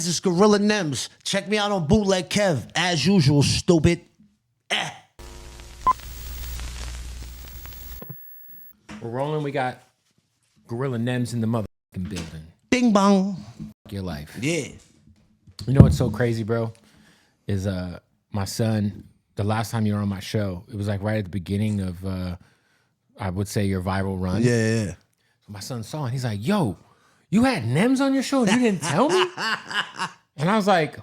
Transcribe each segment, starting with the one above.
This is Gorilla Nems. Check me out on Bootleg Kev. As usual, stupid. We're rolling. We got Gorilla Nems in the motherfucking building. Bing bong. Your life. Yeah. You know what's so crazy, bro? Is my son, the last time you were on my show, it was like right at the beginning of, I would say, your viral run. Yeah. So my son saw it. He's like, yo, you had Nems on your show and you didn't tell me? And I was like,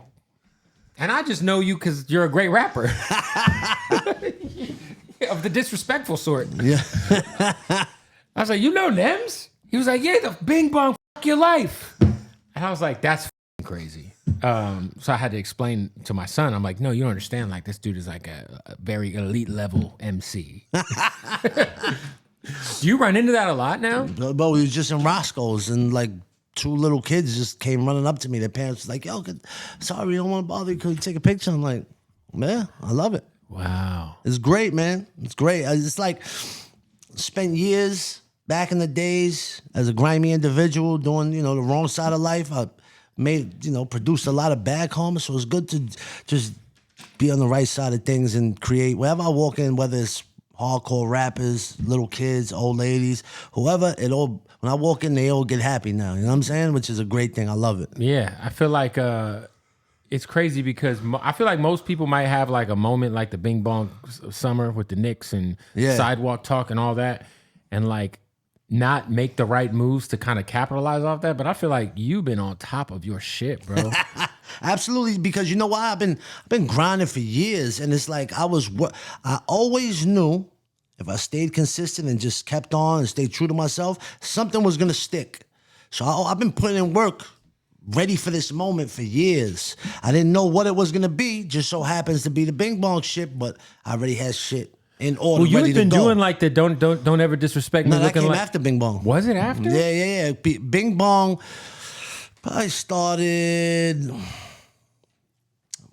and I just know you because you're a great rapper. Of the disrespectful sort. Yeah. I was like, you know Nems? He was like, yeah, the bing bong your life. And I was like, that's crazy. So I had to explain to my son. I'm like, no, you don't understand. Like, this dude is like a very elite level MC. Do you run into that a lot now? But we was just in Roscoe's and like two little kids just came running up to me. Their parents was like, yo, sorry, we don't want to bother you. Could we take a picture? I'm like, man, I love it. Wow. It's great, man. It's great. It's like spent years back in the days as a grimy individual doing, the wrong side of life. I made, produced a lot of bad karma. So it's good to just be on the right side of things and create. Wherever I walk in, whether it's hardcore rappers, little kids, old ladies, whoever, when I walk in, they all get happy now. You know what I'm saying? Which is a great thing. I love it. Yeah. I feel like it's crazy because I feel like most people might have like a moment like the Bing Bong Summer with the Knicks and Sidewalk Talk and all that, and like not make the right moves to kind of capitalize off that. But I feel like you've been on top of your shit, bro. Absolutely, because you know why? I've been grinding for years, and it's like I always knew if I stayed consistent and just kept on and stayed true to myself, something was gonna stick. So I've been putting in work, ready for this moment for years. I didn't know what it was gonna be. Just so happens to be the Bing Bong shit, but I already had shit in order. Well, you've been doing like the don't ever disrespect me. No, that came like, after Bing Bong. Was it after? Yeah. Bing Bong probably started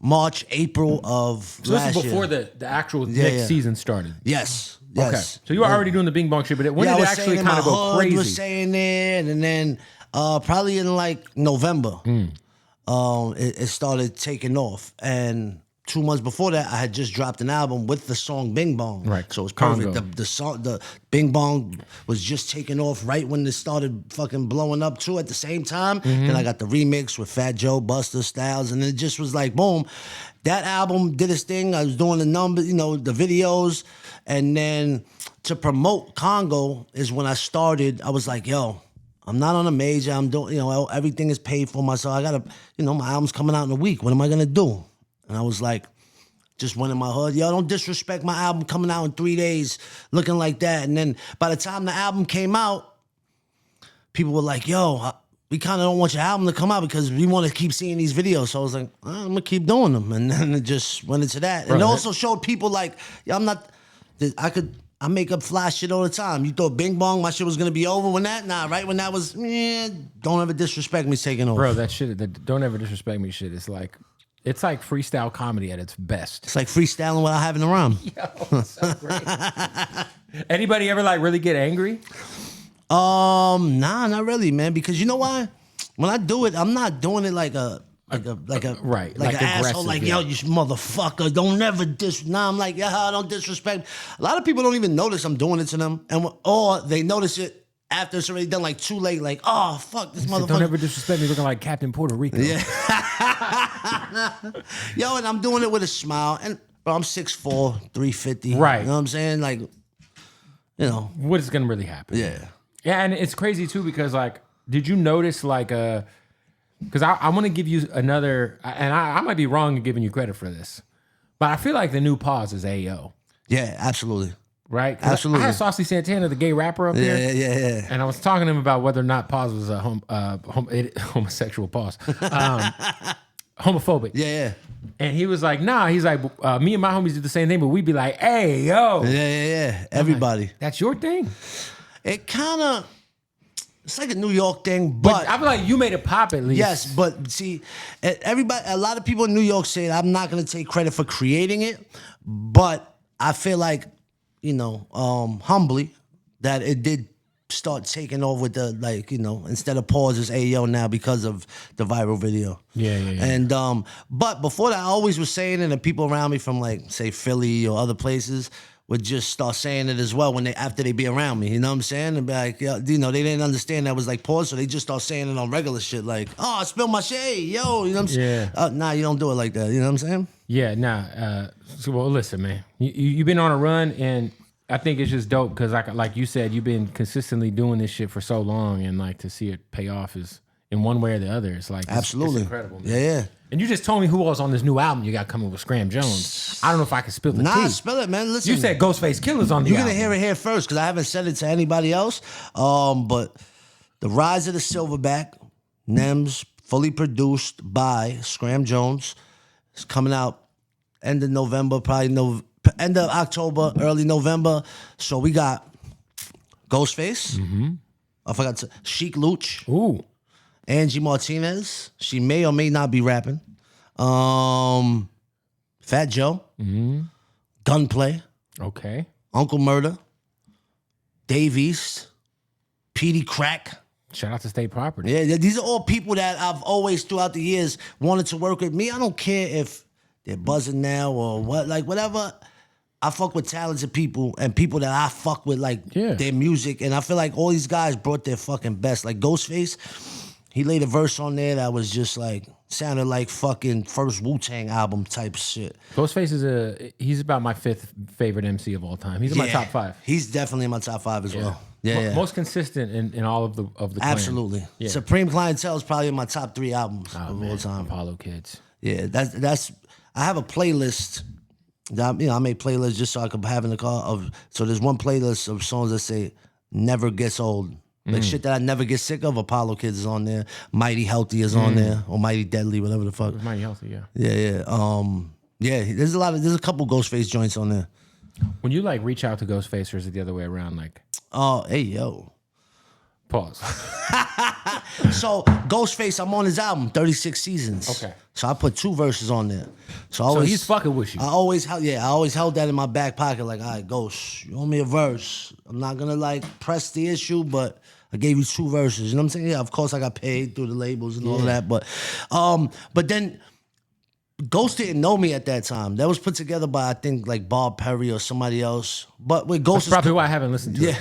March, April of so last year. This is before the actual next season started. Yes. Okay. So you were already doing the Bing Bong shit, but when did it actually kind of go crazy? Was saying it, and then probably in like November, it started taking off. And 2 months before that, I had just dropped an album with the song Bing Bong. Right. So it was perfect. The song, the Bing Bong was just taking off right when it started fucking blowing up too at the same time. Then I got the remix with Fat Joe, Busta, Styles, and it just was like, boom. That album did its thing. I was doing the numbers, the videos. And then to promote Congo is when I started. I was like, yo, I'm not on a major. I'm doing, everything is paid for myself. I gotta, my album's coming out in a week. What am I gonna do? And I was like, just went in my hood. Yo, don't disrespect my album coming out in 3 days, looking like that. And then by the time the album came out, people were like, yo, we kind of don't want your album to come out because we want to keep seeing these videos. So I was like, I'm gonna keep doing them. And then it just went into that. And it also showed people like, yeah, I make up fly shit all the time. You thought Bing Bong, my shit was gonna be over when that? Nah, right when that was, don't ever disrespect me taking over. Bro, that shit, that don't ever disrespect me shit. It's like freestyle comedy at its best. It's like freestyling without having a rhyme. Yo, so great. Anybody ever like really get angry? Nah, not really, man. Because you know why? When I do it, I'm not doing it like an asshole. Like, yo, you motherfucker, don't never Nah, I'm like, yeah, don't disrespect. A lot of people don't even notice I'm doing it to them, or they notice it after it's already done, like too late. Like, oh fuck, this motherfucker. Don't ever disrespect me, looking like Captain Puerto Rico. Yeah. Yo, and I'm doing it with a smile, and bro, I'm 6'4", 350. Right. You know what I'm saying? Like, what is gonna really happen? Yeah. Yeah, and it's crazy too because like, did you notice like because I want to give you another, and I might be wrong in giving you credit for this, but I feel like the new pause is AO. Yeah, absolutely. Right? Absolutely. I had Saucy Santana, the gay rapper up here. Yeah. And I was talking to him about whether or not pause was a homosexual pause. Homophobic. Yeah. And he was like, nah. He's like, me and my homies do the same thing, but we'd be like, hey, yo. Yeah. Everybody. Like, that's your thing? It kind of... It's like a New York thing, but I feel like you made it pop at least. Yes, but see, a lot of people in New York say I'm not going to take credit for creating it, but I feel like, humbly, that it did start taking over with the, like, you know, instead of pauses, Ayo now because of the viral video. Yeah. And but before that, I always was saying it, and people around me from, like, say Philly or other places would just start saying it as well after they be around me. You know what I'm saying? And be like, you know, they didn't understand that was like pause, so they just start saying it on regular shit, like, oh, I spilled my shade, yo. You know what I'm saying? Yeah. Nah, you don't do it like that. You know what I'm saying? Yeah, nah. So, well, listen, man. You've been on a run, and I think it's just dope because, like you said, you've been consistently doing this shit for so long, and like to see it pay off is in one way or the other. It's like absolutely it's incredible, man. Yeah. And you just told me who was on this new album you got coming with Scram Jones. I don't know if I can spill the tea. Nah, spill it, man. Listen, you said Ghostface Killer's on the You're album. gonna hear it here first because I haven't said it to anybody else. But The Rise of the Silverback, Nems, fully produced by Scram Jones. It's coming out end of November, end of October, early November. So we got Ghostface. I forgot to Sheik Luch. Ooh. Angie Martinez. She may or may not be rapping. Fat Joe. Gunplay. Okay. Uncle Murder. Dave East. Petey Crack. Shout out to State Property. Yeah, these are all people that I've always throughout the years wanted to work with me. I don't care if they're buzzing now or what, like whatever. I fuck with talented people and people that I fuck with, like their music. And I feel like all these guys brought their fucking best. Like Ghostface, he laid a verse on there that was just like, sounded like fucking first Wu-Tang album type shit. Ghostface he's about my 5th favorite MC of all time. He's in my top 5. He's definitely in my top 5 as well. Yeah. Most consistent in all of the clan. Absolutely. Yeah. Supreme Clientele is probably in my top 3 albums of all time. Apollo Kids. Yeah, that's I have a playlist. That, you know, I make playlists just so I could have in the car. So there's one playlist of songs that say "Never Gets Old," like shit that I never get sick of. Apollo Kids is on there. Mighty Healthy is on there, or Mighty Deadly, whatever the fuck. Mighty Healthy, yeah. Yeah. There's a couple Ghostface joints on there. When you like reach out to Ghostface, or is it the other way around? Like, oh, hey yo. Pause. So Ghostface, I'm on his album, 36 Seasons. Okay. So I put 2 verses on there. So he's fucking with you. I always held that in my back pocket, like, all right, Ghost, you owe me a verse. I'm not gonna like press the issue, but I gave you 2 verses. You know what I'm saying? Yeah, of course I got paid through the labels and all of that, but then Ghost didn't know me at that time. That was put together by, I think, like Bob Perry or somebody else. But with Ghost, that's probably why I haven't listened to it.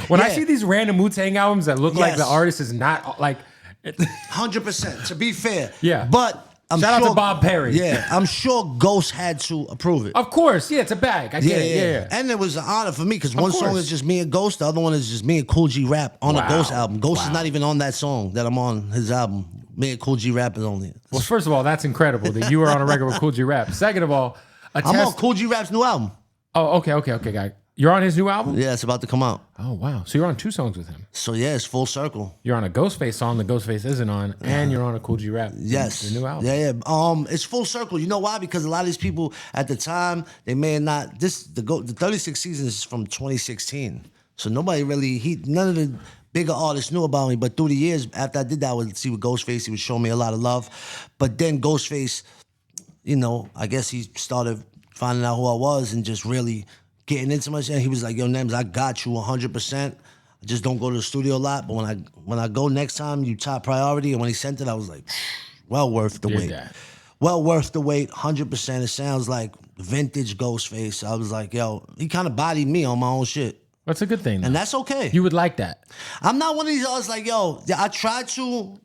When I see these random Wu-Tang albums that look like the artist is not like 100%. To be fair, but shout out to Bob Perry. Yeah, I'm sure Ghost had to approve it. Of course, it's a bag. I get it. Yeah. And it was an honor for me because one song is just me and Ghost, the other one is just me and Cool G Rap on a Ghost album. Ghost is not even on that song that I'm on his album. Me and Cool G Rap is only. Well, first of all, that's incredible that you were on a record with Cool G Rap. Second of all, I'm on Cool G Rap's new album. Oh, okay, guy. You're on his new album? Yeah, it's about to come out. Oh, wow. So you're on 2 songs with him. So yeah, it's full circle. You're on a Ghostface song that Ghostface isn't on, and you're on a Cool G Rap. Yes. The new album. Yeah. It's full circle. You know why? Because a lot of these people at the time, they may not, the 36 Seasons is from 2016. So nobody really, none of the bigger artists knew about me, but through the years, after I did that, I would see with Ghostface, he would show me a lot of love. But then Ghostface, you know, I guess he started finding out who I was and just really getting into my shit. He was like, yo, Nems, I got you 100%. I just don't go to the studio a lot, but when I go next time, you top priority. And when he sent it, I was like, well worth the wait. Well worth the wait, 100%. It sounds like vintage Ghostface. I was like, yo, he kind of bodied me on my own shit. That's a good thing, though. And that's okay. You would like that. I'm not one of these artists like, yo, I try to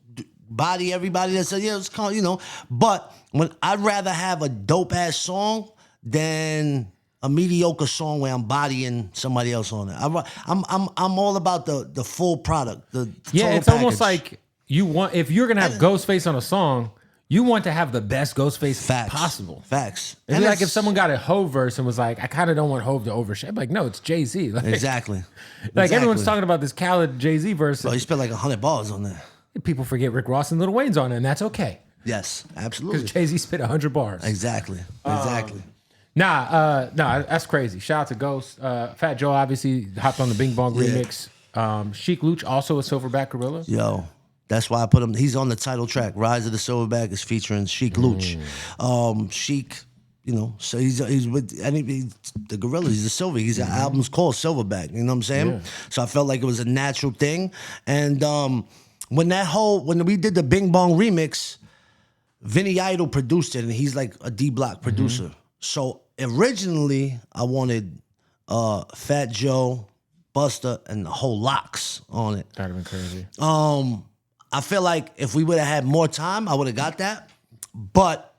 body everybody that says, yeah, it's called, you know. But when I'd rather have a dope-ass song than a mediocre song where I'm bodying somebody else on it. I'm all about the full product. The total it's package. almost like you want, if you're gonna have Ghostface on a song, you want to have the best Ghostface possible. Facts. It'd be like if someone got a Hove verse and was like, I kind of don't want Hove to overshadow. Like, no, it's Jay-Z. Like, exactly. Everyone's talking about this Khaled Jay-Z verse. Well, he spent like 100 bars on there. People forget Rick Ross and Lil Wayne's on it, and that's okay. Yes, absolutely. Because Jay-Z spit 100 bars. Exactly. Nah, that's crazy. Shout out to Ghost. Fat Joe obviously hopped on the Bing Bong remix. Sheik Luch, also a Silverback Gorilla. Yo, that's why I put him. He's on the title track. Rise of the Silverback is featuring Sheik Luch. Sheik, so he's with the Gorillas. He's a Silver. His album's called Silverback. You know what I'm saying? Yeah. So I felt like it was a natural thing. And when we did the Bing Bong remix, Vinny Idol produced it, and he's like a D Block producer. So originally I wanted Fat Joe, Busta, and the whole Locks on it. That'd have been crazy. I feel like if we would have had more time, I would have got that. But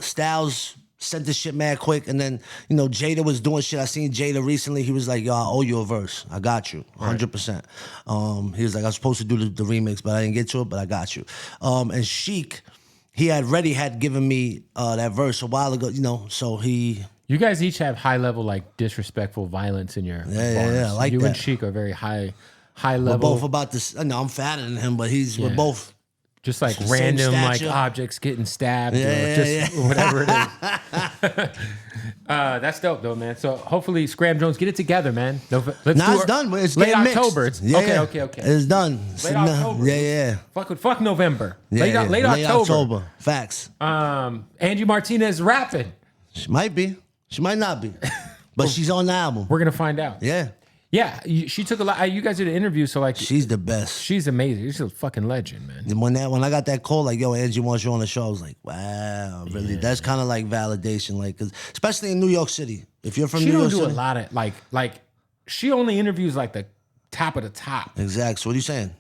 Styles sent this shit mad quick, and then Jada was doing shit. I seen Jada recently. He was like, "Yo, I owe you a verse. I got you, 100%." He was like, "I was supposed to do the remix, but I didn't get to it, but I got you." And Sheik, he had given me that verse a while ago. So he. You guys each have high level, like disrespectful violence in your bars. I like you that. and Sheik are very high level. We're both about this. No, I'm fatter than him, but we're both. Just like Same random stature. like objects getting stabbed or whatever it is. That's dope though, man. So hopefully Scram Jones, get it together, man. It's done. It's late getting mixed. October. Okay. It's done. Late October. Yeah. Fuck November. Late October. Facts. Angie Martinez rapping. She might be. She might not be. But she's on the album. We're gonna find out. Yeah. Yeah, she took a lot. You guys did an interview, so like she's the best. She's amazing. She's a fucking legend, man. And when I got that call, like, "Yo, Angie wants you on the show," I was like, "Wow, really?" Yeah. That's kind of like validation, like, 'cause especially in New York City. If you're from New York City, she don't do a lot of like. She only interviews like the top of the top. Exactly. So what are you saying?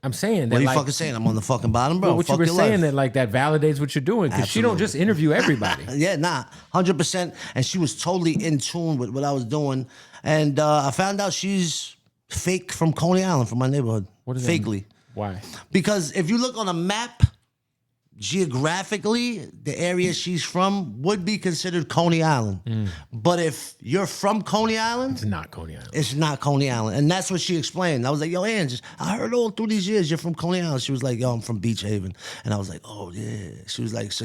I'm saying that. What are you fucking saying? I'm on the fucking bottom, bro. What you were saying that like that validates what you're doing because she don't just interview everybody. Yeah, 100%. And she was totally in tune with what I was doing, and I found out she's fake from Coney Island, from my neighborhood. What is Fakely? That? Why? Because if you look on a map, geographically, the area she's from would be considered Coney Island. But if you're from Coney Island, it's not Coney Island. It's not Coney Island. And that's what she explained. I was like, "Yo, Ange, I heard all through these years you're from Coney Island." She was like, "Yo, I'm from Beach Haven." And I was like, "Oh, yeah." She was like, "So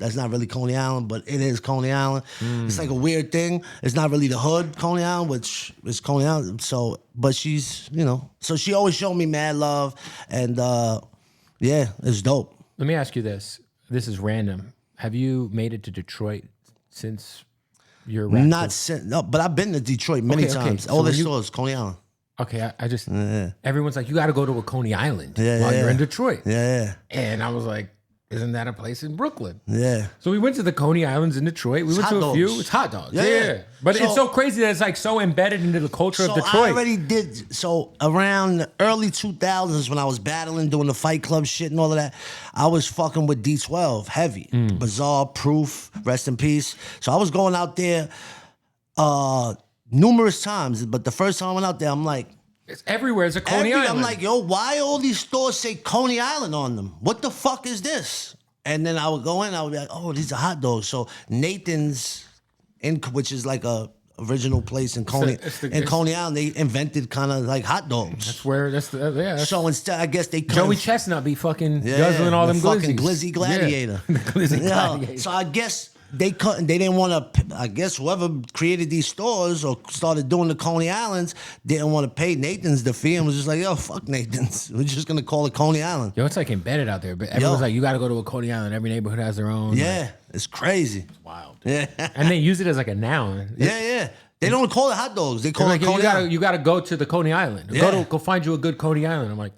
that's not really Coney Island, but it is Coney Island." It's like a weird thing. It's not really the hood, Coney Island, which is Coney Island. So, but she's, so she always showed me mad love. And yeah, it's dope. Let me ask you this. This is random. Have you made it to Detroit since your rap? Not since. No, but I've been to Detroit many times. So all they saw is Coney Island. Okay, I just everyone's like, you got to go to a Coney Island while you're in Detroit. Yeah. And I was like, isn't that a place in Brooklyn? Yeah. So we went to the Coney Islands in Detroit. We went to a few. It's hot dogs. Yeah. But it's so crazy that it's like so embedded into the culture of Detroit. I already did. So around the early 2000s when I was battling, doing the Fight Club shit and all of that, I was fucking with D12 heavy. Bizarre, Proof, rest in peace. So I was going out there numerous times. But the first time I went out there, I'm like, it's everywhere. It's a Coney Island. I'm like, yo, why all these stores say Coney Island on them? What the fuck is this? And then I would go in, I would be like, oh, these are hot dogs. So Nathan's, which is like a original place in Coney Island, they invented kind of like hot dogs. So instead, I guess they Joey Chestnut be fucking guzzling all them fucking Glizzy Gladiator. Yeah. Glizzy Gladiator. So I guess they didn't want to. I guess whoever created these stores or started doing the Coney Islands didn't want to pay Nathan's the fee and was just like, "Yo, fuck Nathan's. We're just gonna call it Coney Island." Yo, it's like embedded out there, but everyone's like, "You got to go to a Coney Island." Every neighborhood has their own. Yeah, it's crazy. It's wild. Yeah, and they use it as like a noun. Yeah. They don't call it hot dogs. They call it Coney Island. You got to go to the Coney Island. Yeah. Go find you a good Coney Island. I'm like.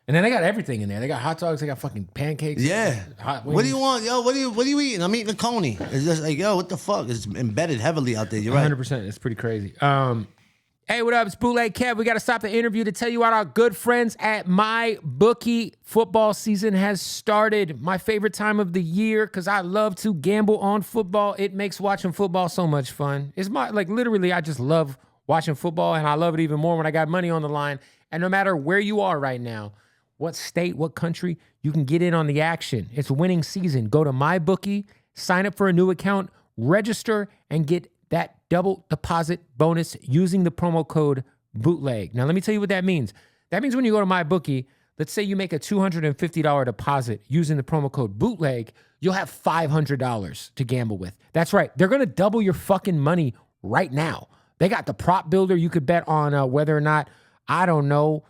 And then they got everything in there. They got hot dogs. They got fucking pancakes. Yeah. Hot wings. What do you want, yo? What are you eating? I'm eating a Coney. It's just like, yo, what the fuck? It's embedded heavily out there. You're right. 100%. It's pretty crazy. Hey, what up? It's Bootleg Kev. We got to stop the interview to tell you about our good friends at My Bookie. Football season has started. My favorite time of the year because I love to gamble on football. It makes watching football so much fun. It's literally, I just love watching football, and I love it even more when I got money on the line. And no matter where you are right now, what state, what country, you can get in on the action. It's winning season. Go to MyBookie, sign up for a new account, register, and get that double deposit bonus using the promo code BOOTLEG. Now, let me tell you what that means. That means when you go to MyBookie, let's say you make a $250 deposit using the promo code BOOTLEG, you'll have $500 to gamble with. That's right. They're going to double your fucking money right now. They got the prop builder. You could bet on whether or not, I don't know,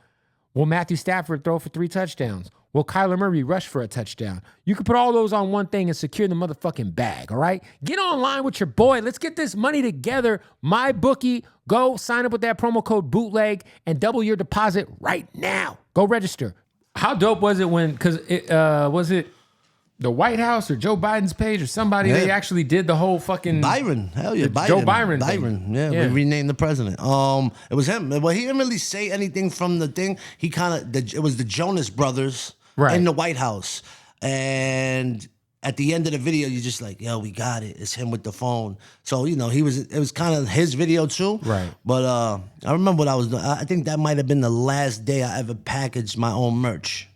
will Matthew Stafford throw for 3 touchdowns? Will Kyler Murray rush for a touchdown? You can put all those on one thing and secure the motherfucking bag, all right? Get online with your boy. Let's get this money together. My bookie, go sign up with that promo code Bootleg and double your deposit right now. Go register. How dope was it when, because it was it the White House or Joe Biden's page or somebody, they actually did the whole fucking... Byron. Hell yeah, Byron. Joe Byron. Yeah, we renamed the president. It was him. Well, he didn't really say anything from the thing. He kind of, it was the Jonas Brothers in the White House. And at the end of the video, you're just like, yo, we got it. It's him with the phone. So, it was kind of his video too. Right. But I remember what I was doing. I think that might have been the last day I ever packaged my own merch.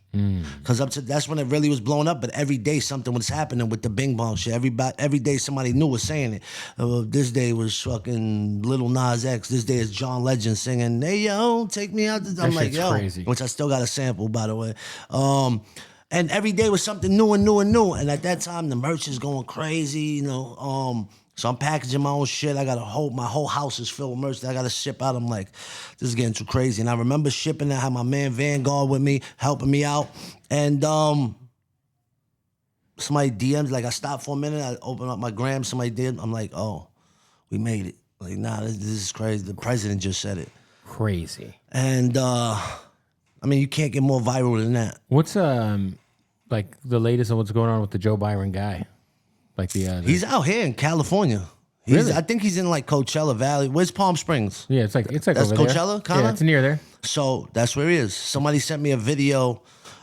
Because that's when it really was blowing up. But every day something was happening with the Bing Bong shit. Every day somebody new was saying it. This day was fucking Lil Nas X. This day is John Legend singing, "Hey yo, take me out." I'm like, yo, crazy. Which I still got a sample, by the way. And every day was something new and new and new. And at that time, the merch is going crazy, So I'm packaging my own shit. I got my whole house is filled with merch that I got to ship out. I'm like, this is getting too crazy. And I remember shipping. I had my man Vanguard with me, helping me out. And somebody DM'd, like I stopped for a minute. I opened up my gram. Somebody did. I'm like, oh, we made it. Like, nah, this is crazy. The president just said it. Crazy. And you can't get more viral than that. What's like the latest on what's going on with the Joe Byron guy? Like he's out here in California. Really? I think he's in like Coachella Valley. Where's Palm Springs? Yeah, it's like that's over Coachella, there. Yeah, it's near there. So that's where he is. Somebody sent me a video.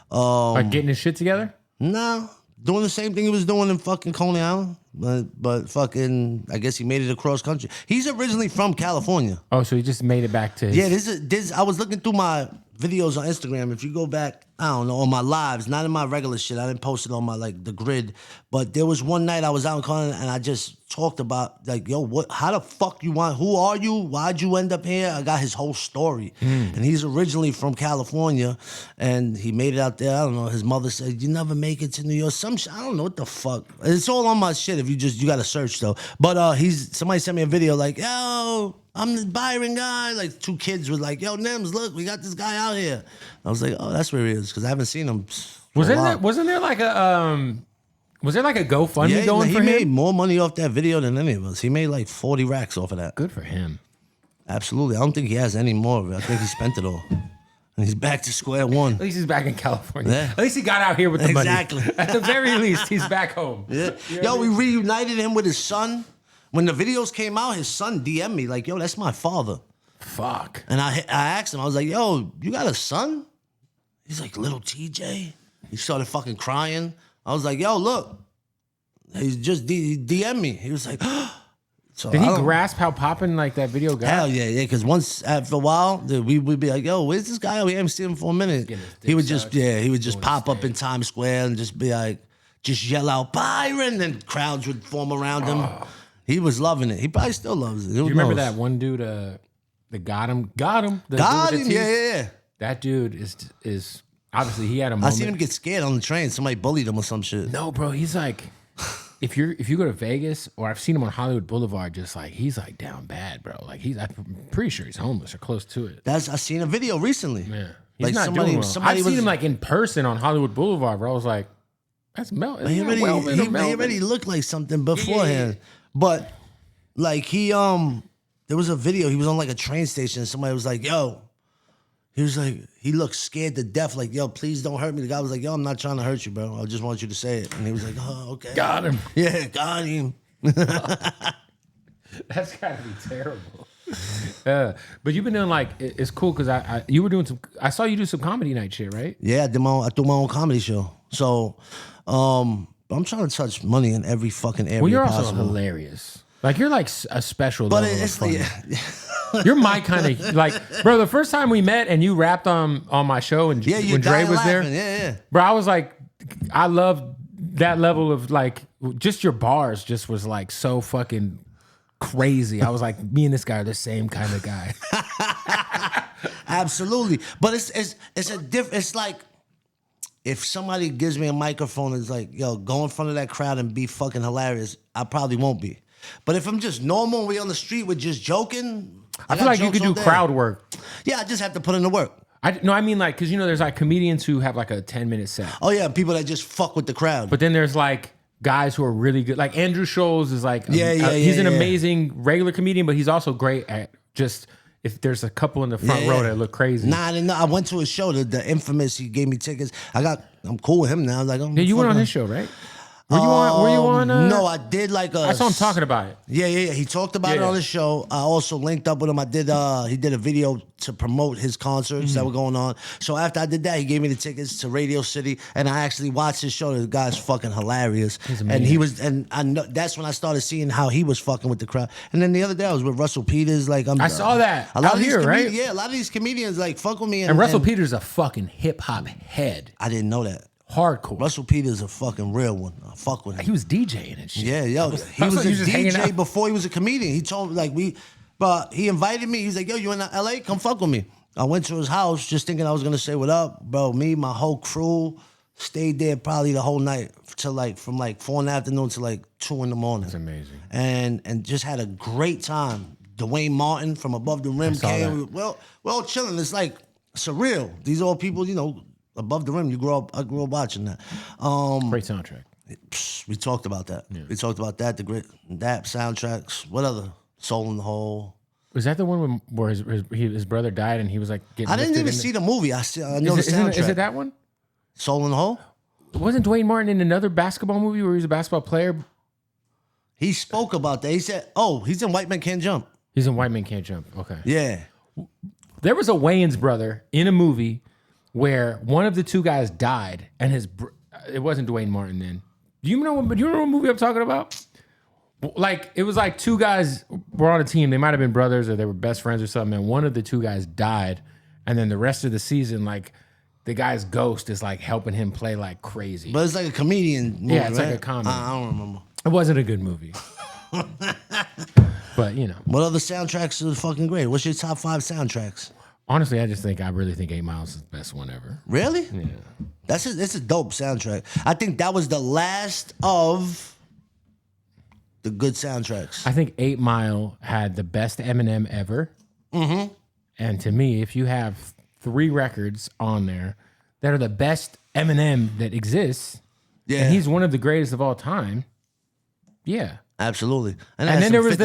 Like getting his shit together? Nah, doing the same thing he was doing in fucking Coney Island, but fucking, I guess he made it across country. He's originally from California. Oh, so he just made it back to his... Yeah, this. I was looking through my videos on Instagram. If you go back, I don't know, on my lives, not in my regular shit. I didn't post it on my the grid. But there was one night I was out in Coney and I just talked about like, yo, how the fuck you want? Who are you? Why'd you end up here? I got his whole story. And he's originally from California and he made it out there. I don't know. His mother said, you never make it to New York. Some shit. I don't know what the fuck. It's all on my shit if you got to search though. But somebody sent me a video like, yo, I'm the Byron guy. Like 2 kids were like, yo, Nems, look, we got this guy out here. I was like, oh, that's where he is because I haven't seen him. Wasn't there like a GoFundMe going for him? He made more money off that video than any of us. He made like 40 racks off of that. Good for him. Absolutely. I don't think he has any more of it. I think he spent it all. And he's back to square one. At least he's back in California. Yeah. At least he got out here with the money. Exactly. At the very least, he's back home. Yeah. Yo, we reunited him with his son. When the videos came out, his son DM'd me like, yo, that's my father. Fuck. And I asked him, I was like, yo, you got a son? He's like, little TJ. He started fucking crying. I was like, yo, look. He just DM'd me. He was like, so did he grasp how popping like that video got? Hell yeah, because once after a while, we would be like, yo, where's this guy? We haven't seen him for a minute. He would just pop up in Times Square and just be like, just yell out, Byron, and crowds would form around him. He was loving it. He probably still loves it. Do you remember that one dude that got him? Got him, yeah. That dude is obviously he had a moment. I seen him get scared on the train. Somebody bullied him or some shit. No, bro, he's like, if you go to Vegas, or I've seen him on Hollywood Boulevard, just like he's like down bad, bro. Like I'm pretty sure he's homeless or close to it. I seen a video recently. Yeah, he's not doing well. I've seen him like in person on Hollywood Boulevard, bro. I was like, that's Mel. He already looked like something beforehand, but like there was a video. He was on like a train station. And somebody was like, yo. He was like, he looked scared to death, like, yo, please don't hurt me. The guy was like, yo, I'm not trying to hurt you, bro. I just want you to say it. And he was like, oh, okay. Got him. Yeah, got him. That's gotta be terrible. But you've been doing like, it's cool because I saw you do some comedy night shit, right? Yeah, I do my own comedy show. So, I'm trying to touch money in every fucking area. Well, you're possible. also hilarious. Like you're like a special. But level it's of funny. You're my kind of like, bro. The first time we met and you rapped on my show and when Dre was laughing. there, yeah, bro, I was like, I love that level of like, just your bars just was like so fucking crazy. I was like, me and this guy are the same kind of guy. Absolutely, but it's like if somebody gives me a microphone and is like, yo, go in front of that crowd and be fucking hilarious, I probably won't be. But if I'm just normal and we on the street with just joking, I feel like you could do crowd work. Yeah, I just have to put in the work. I mean like, because there's like comedians who have like a 10-minute set. Oh yeah, people that just fuck with the crowd. But then there's like guys who are really good. Like Andrew Scholes is like, he's an amazing regular comedian, but he's also great at just if there's a couple in the front row that look crazy. Nah, I didn't know. I went to his show, the infamous. He gave me tickets. I'm cool with him now. Like, you went on his show, right? Were you on? No, I did like I saw him talking about it. Yeah. He talked about it on the show. I also linked up with him. He did a video to promote his concerts that were going on. So after I did that, he gave me the tickets to Radio City, and I actually watched his show. The guy's fucking hilarious. And I know that's when I started seeing how he was fucking with the crowd. And then the other day I was with Russell Peters. Like I saw that out here, right? Yeah, a lot of these comedians like fuck with me. And Russell Peters is a fucking hip hop head. I didn't know that. Hardcore. Russell Peters is a fucking real one. I fuck with him. He was DJing and shit. Yeah, yo. He was a DJ before he was a comedian. He told me, but he invited me. He's like, yo, you in LA? Come fuck with me. I went to his house just thinking I was gonna say what up. Bro, me, my whole crew stayed there probably the whole night till from 4 in the afternoon to 2 in the morning. That's amazing. And just had a great time. Dwayne Martin from Above the Rim came. We're all chilling. It's like surreal. These are all people, Above the Rim, I grew up watching that. Great soundtrack. We talked about that. Yeah. We talked about that. The great soundtracks. What other? Soul in the Hole. Was that the one where his brother died and he was like getting? I didn't even see the movie. I know the soundtrack. Is it that one? Soul in the Hole. Wasn't Dwayne Martin in another basketball movie where he was a basketball player? He spoke about that. He said, "Oh, he's in White Men Can't Jump." He's in White Men Can't Jump. Okay. Yeah. There was a Wayans brother in a movie where one of the two guys died, and it wasn't Dwayne Martin then. Do you know what movie I'm talking about? Like, it was like two guys were on a team. They might have been brothers or they were best friends or something, and one of the two guys died, and then the rest of the season, the guy's ghost is helping him play like crazy. But it's like a comedian movie, yeah, it's right? like a comedy. I don't remember. It wasn't a good movie. But, What other soundtracks are fucking great? What's your top 5 soundtracks? Honestly, I really think 8 Miles is the best one ever. Really? Yeah. It's a dope soundtrack. I think that was the last of the good soundtracks. I think 8 Mile had the best Eminem ever. Mm-hmm. And to me, if you have 3 records on there that are the best Eminem that exists, and he's one of the greatest of all time, yeah. Absolutely. And then there was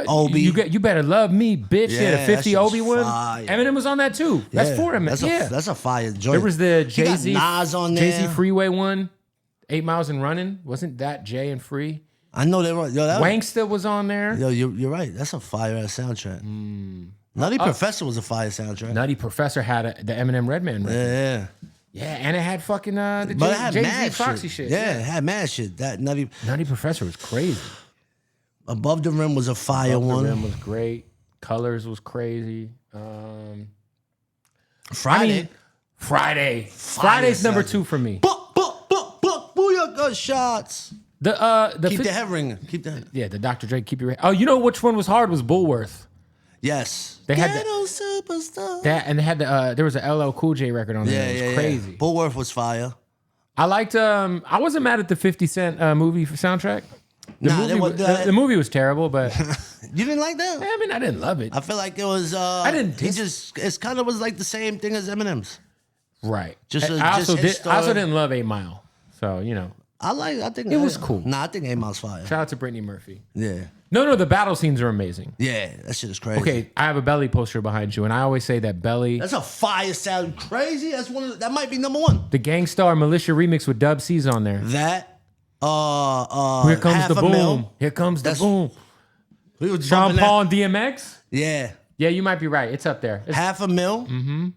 Obi. You Better Love Me, bitch. Yeah, the 50 Obi one. Eminem was on that too. That's 4 Eminem. That's a fire joint. There was the Jay-Z Nas on there. Jay-Z Freeway one. 8 Miles and Running. Wasn't that Jay and Free? I know they were. Wanksta was on there. Yo, you're right. That's a fire ass soundtrack. Nutty Professor was a fire soundtrack. Nutty Professor had the Eminem Redman record. Yeah. Yeah, and it had fucking the Jay-Z Foxy shit. Yeah, it had mad shit. That Nutty Professor was crazy. Above the Rim was a fire one. Above the Rim was great. Colors was crazy. Friday. Friday's number 2 for me. Booyah shots. Keep the head ringing. Yeah, the Dr. Dre Keep Your Head. Oh, you know which one was hard was Bulworth. Yes. They had superstar. They had there was a LL Cool J record on there. It was crazy. Yeah. Bulworth was fire. I liked I wasn't mad at the 50 Cent movie soundtrack. The movie was terrible, but you didn't like that? I mean, I didn't love it. I feel like it was I didn't it kind of was like the same thing as Eminem's. Right. I also didn't love 8 Mile. So, I think it was cool. Nah, I think 8 Mile's fire. Shout out to Brittany Murphy. Yeah. No, the battle scenes are amazing. Yeah, that shit is crazy. Okay, I have a Belly poster behind you, and I always say that Belly. That's a fire sound. Crazy. That might be number 1. The Gangstar Militia remix with Dub C's on there. That. Here comes the boom. Here comes the boom. Sean Paul and DMX. Yeah. Yeah, you might be right. It's up there. $500,000. Mm-hmm.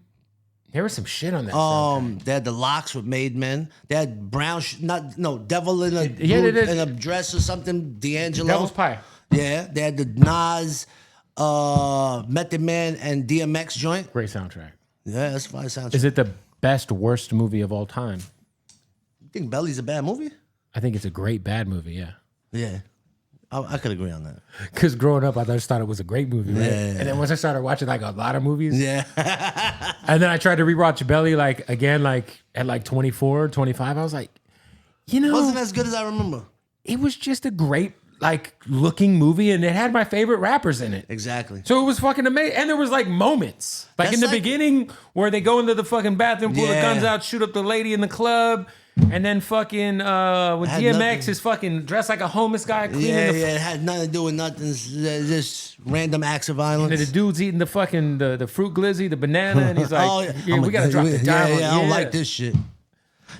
There was some shit on that. Soundtrack. They had the Locks with Made Men. They had Brown, Devil in a dress or something. D'Angelo. Devil's Pie. Yeah, they had the Nas, Method Man, and DMX joint. Great soundtrack. Yeah, that's a fire soundtrack. Is it the best worst movie of all time? You think Belly's a bad movie? I think it's a great bad movie. Yeah. Yeah. I could agree on that. Because growing up, I just thought it was a great movie, right? Yeah. And then once I started watching a lot of movies, yeah. And then I tried to rewatch Belly again at 24, 25. I was like, it wasn't as good as I remember. It was just a great. like looking movie, and it had my favorite rappers in it. Exactly. So it was fucking amazing. And there was like moments. Like in the beginning where they go into the fucking bathroom, pull the guns out, shoot up the lady in the club. And then fucking with DMX is fucking dressed like a homeless guy cleaning it had nothing to do with nothing. Just random acts of violence. And the dude's eating the fucking the fruit glizzy, the banana, and he's like, we gotta drop the dime. I don't like this shit.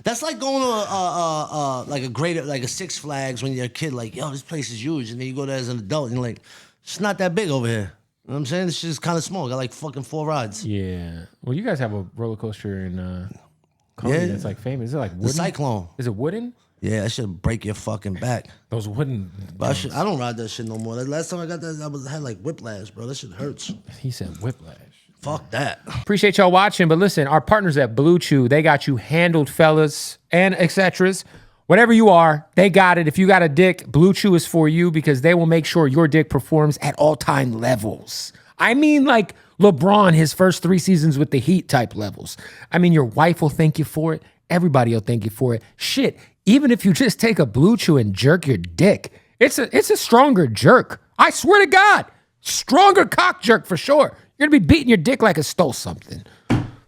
That's like going to like a Six Flags when you're a kid, like, yo, this place is huge, and then you go there as an adult and you're like, it's not that big over here. You know what I'm saying? This shit's kind of small. Got like fucking 4 rides. Yeah. Well, you guys have a roller coaster in Coney that's like famous. Is it like wooden? The Cyclone. Is it wooden? Yeah, that should break your fucking back. Those wooden. But I don't ride that shit no more. The last time I got that, I had like whiplash, bro. That shit hurts. He said whiplash. Fuck that. Appreciate y'all watching, but listen, our partners at Blue Chew, they got you handled, fellas and etceteras. Whatever you are, they got it. If you got a dick, Blue Chew is for you because they will make sure your dick performs at all-time levels. I mean, like LeBron, his first 3 seasons with the Heat type levels. I mean, your wife will thank you for it. Everybody will thank you for it. Shit, even if you just take a Blue Chew and jerk your dick, it's a stronger jerk. I swear to God, stronger cock jerk for sure. You're going to be beating your dick like it stole something.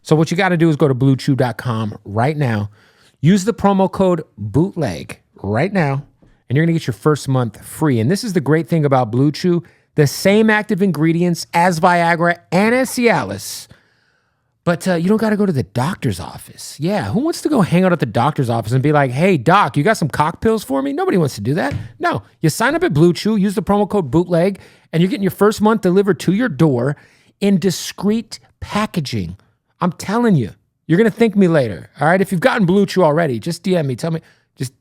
So what you got to do is go to BlueChew.com right now. Use the promo code BOOTLEG right now, and you're going to get your first month free. And this is the great thing about Blue Chew. The same active ingredients as Viagra and as Cialis, but you don't got to go to the doctor's office. Yeah, who wants to go hang out at the doctor's office and be like, hey, doc, you got some cock pills for me? Nobody wants to do that. No, you sign up at Blue Chew, use the promo code BOOTLEG, and you're getting your first month delivered to your door in discreet packaging. I'm telling you, you're going to thank me later. All right. If you've gotten Blue Chew already, just DM me. Tell me, just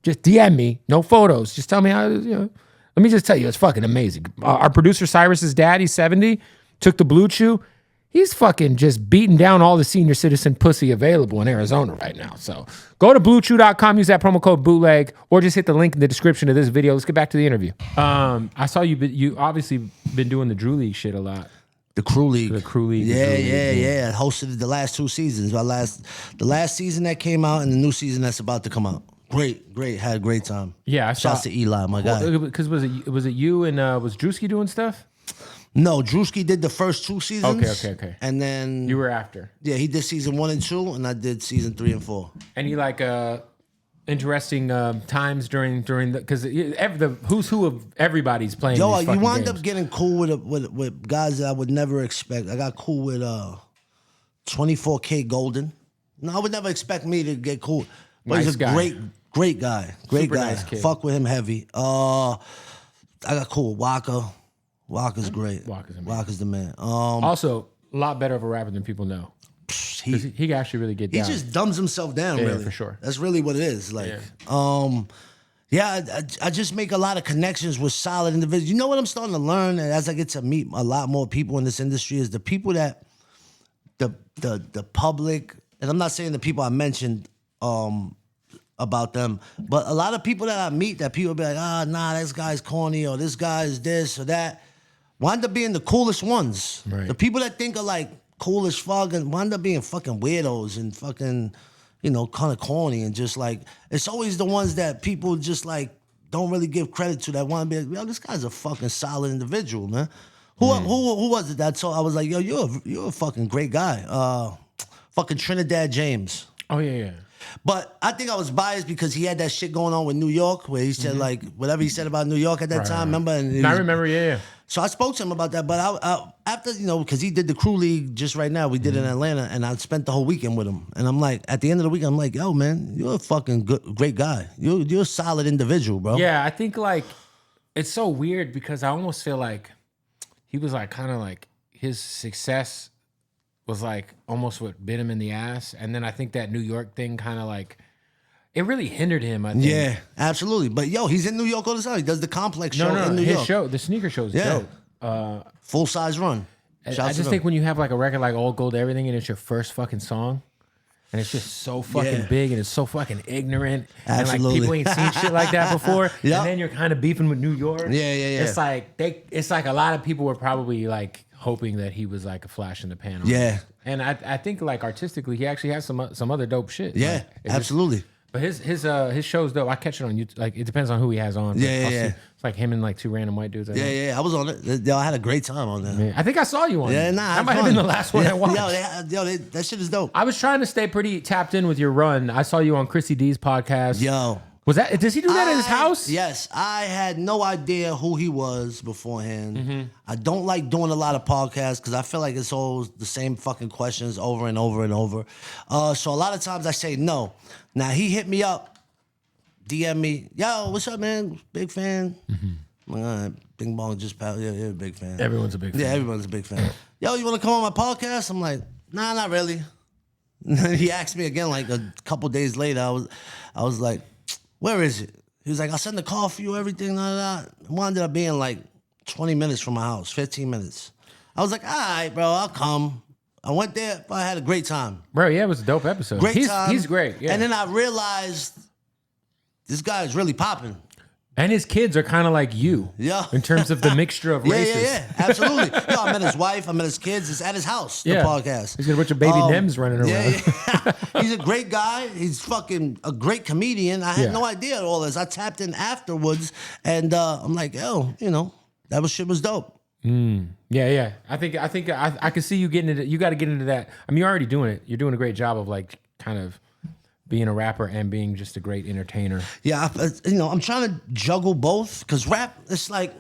DM me. No photos. Just tell me how, let me just tell you, it's fucking amazing. Our producer Cyrus's dad, he's 70, took the Blue Chew. He's fucking just beating down all the senior citizen pussy available in Arizona right now. So go to BlueChew.com, use that promo code BOOTLEG, or just hit the link in the description of this video. Let's get back to the interview. I saw you obviously been doing the Drew League shit a lot. The Crew League. The Crew League. Yeah. I hosted the last 2 seasons. The last season that came out and the new season that's about to come out. Great. Had a great time. Yeah, I saw. Shouts to Eli, my guy. Because was it you and was Drewski doing stuff? No, Drewski did the first 2 seasons. Okay. And then you were after. Yeah, he did season 1 and 2, and I did season 3 and 4. Any like interesting times during the because the who's who of everybody's playing. Yo, these you wind games. up getting cool with guys that I would never expect. I got cool with 24K Golden. No, I would never expect me to get cool. But Nice he's a guy. great guy. Great Super guy. nice kid. Fuck with him heavy. I got cool with Waka. Waka's great. Waka's the man. Also, a lot better of a rapper than people know. He can actually really get down. He just dumbs himself down, Yeah, really. for sure. That's really what it is. Like, I just make a lot of connections with solid individuals. You know what I'm starting to learn as I get to meet a lot more people in this industry is the people that the public, and I'm not saying the people I mentioned about them, but a lot of people that I meet that people be like, nah, this guy's corny or this guy is this or that, wind up being the coolest ones. Right. The people that think are like cool as fuck and wind up being fucking weirdos and fucking, kind of corny and just like, it's always the ones that people just like don't really give credit to that want to be like, yo, this guy's a fucking solid individual, man. Who was it that told? I was like, yo, you're a fucking great guy. Fucking Trinidad James. Oh yeah. But I think I was biased because he had that shit going on with New York where he said like whatever he said about New York at that time. Remember? And I remember. Yeah. So I spoke to him about that. But I after because he did the Crew League just right now. We did it in Atlanta, and I spent the whole weekend with him. And I'm like, at the end of the week, I'm like, yo, man, you're a fucking great guy. You're a solid individual, bro. Yeah, I think like it's so weird because I almost feel like he was like kind of like his success was like almost what bit him in the ass. And then I think that New York thing kind of like, it really hindered him, I think. Yeah, absolutely. But yo, he's in New York all the time. He does the Complex show in New his York. show, the sneaker show is dope. Full size run. I just think when you have like a record like All Gold Everything and it's your first fucking song, and it's just so fucking big and it's so fucking ignorant. Absolutely. And like people ain't seen shit like that before. Yep. And then you're kind of beefing with New York. Yeah. It's like a lot of people were probably like hoping that he was like a flash in the pan. Yeah. And I think like artistically he actually has some other dope shit. Yeah, like, absolutely. But his show's dope. I catch it on YouTube. Like it depends on who he has on. Yeah. It's like him and like two random white dudes. Yeah. I was on it. Yo, I had a great time on there. Yeah. I think I saw you on. Yeah, it. nah. That might have been the last one I watched. That shit is dope. I was trying to stay pretty tapped in with your run. I saw you on Chrissy D's podcast. Yo. Was that? Does he do that at his house? Yes, I had no idea who he was beforehand. Mm-hmm. I don't like doing a lot of podcasts because I feel like it's always the same fucking questions over and over and over. So a lot of times I say no. Now he hit me up, DM me, yo, what's up, man? Big fan. I'm like, all right, Bing Bong just pal. Yeah, a big fan. Everyone's a big fan. Yeah, everyone's a big fan. Yo, you want to come on my podcast? I'm like, nah, not really. And then he asked me again like a couple days later. I was like, where is it? He was like, I'll send the car for you, everything, It wound up being like 20 minutes from my house, 15 minutes. I was like, all right, bro, I'll come. I went there, I had a great time. Bro, yeah, it was a dope episode. Great time. He's great, yeah. And then I realized this guy is really popping. And his kids are kind of like you. Yeah. In terms of the mixture of races. Yeah, absolutely. Yo, I met his wife, I met his kids. It's at his house, the podcast. He's got a bunch of baby Nems running around. Yeah. He's a great guy. He's fucking a great comedian. I had no idea all this. I tapped in afterwards, and I'm like, yo, that shit was dope. Yeah. I think I can see you getting into. You got to get into that. I mean, you're already doing it. You're doing a great job of like kind of being a rapper and being just a great entertainer. Yeah, I'm trying to juggle both because rap, it's like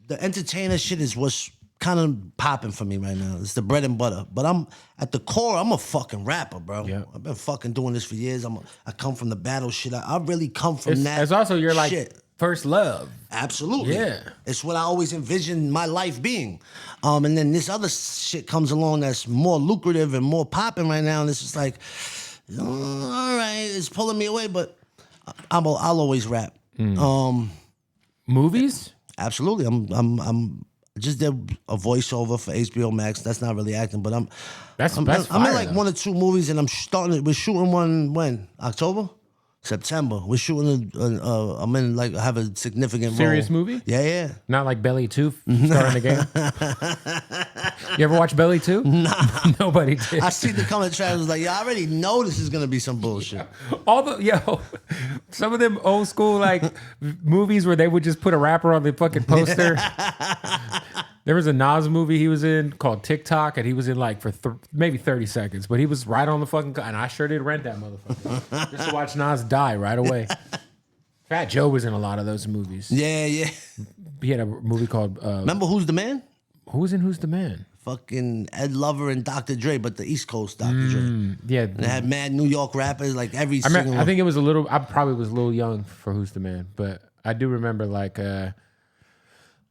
the entertainer shit is what's kind of popping for me right now. It's the bread and butter. But I'm at the core, I'm a fucking rapper, bro. Yeah. I've been fucking doing this for years. I come from the battle shit. I really come from that. It's also your like shit. first love. Absolutely. Yeah. It's what I always envisioned my life being. And then this other shit comes along that's more lucrative and more popping right now. And it's just like, all right, it's pulling me away, but I'll always rap. Movies? Absolutely. I'm just did a voiceover for HBO Max. That's not really acting, but I'm I'm in like 1 or 2 movies, and we're shooting one when? October? September. We're shooting I'm in like I have a significant Serious role. movie? Yeah. Not like Belly 2 starting again? You ever watch Belly 2? Nah. Nobody did. I see the comment track. I was like, I already know this is gonna be some bullshit. Some of them old school like movies where they would just put a rapper on the fucking poster. There was a Nas movie he was in called TikTok, and he was in like for maybe 30 seconds, but he was right on the fucking. And I sure did rent that motherfucker just to watch Nas die right away. Fat Joe was in a lot of those movies. Yeah. He had a movie called. Remember Who's the Man? Who was in Who's the Man? Fucking Ed Lover and Dr. Dre, but the East Coast Dr. Dre. Yeah, and they had mad New York rappers, like every I single. I think it was a little. I probably was a little young for Who's the Man, but I do remember like.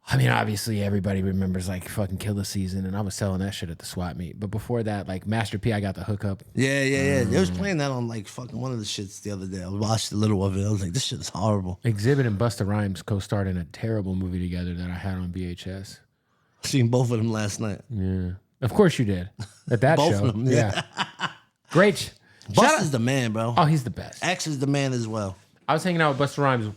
I mean, obviously, everybody remembers like fucking Killer Season, and I was selling that shit at the swap meet. But before that, like Master P, I got the hookup. Yeah. They was playing that on like fucking one of the shits the other day. I watched a little of it. I was like, this shit is horrible. Exhibit and Busta Rhymes co-starred in a terrible movie together that I had on VHS. I seen both of them last night. Yeah, of course you did at that Both show. of them, yeah. Great. Busta's the man, bro. Oh, he's the best. X is the man as well. I was hanging out with Busta Rhymes.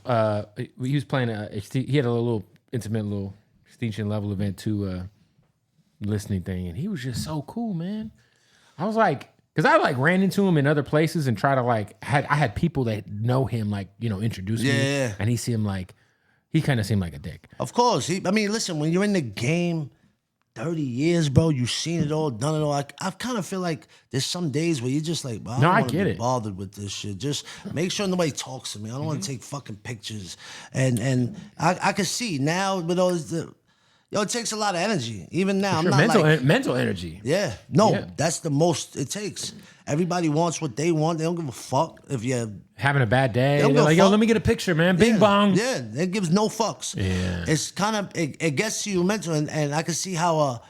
He was playing he had a little intimate little Extinction Level Event 2 listening thing, and he was just so cool, man. I was like, because I like ran into him in other places and try to like I had people that know him like introduce me, and he kind of seemed like a dick. Of course, listen, when you're in the game 30 years, bro, you've seen it all, done it all. I kind of feel like there's some days where you're just like, bro, I don't want to be bothered with this shit. Just make sure nobody talks to me. I don't want to take fucking pictures. And I can see now with all this. It takes a lot of energy. Even now, sure. I'm not mental energy. Yeah. No, that's the most it takes. Everybody wants what they want. They don't give a fuck if you're having a bad day. They're like, yo, let me get a picture, man. Bing bong. Yeah, it gives no fucks. Yeah. It's kind of, it gets to you mental, and I can see how,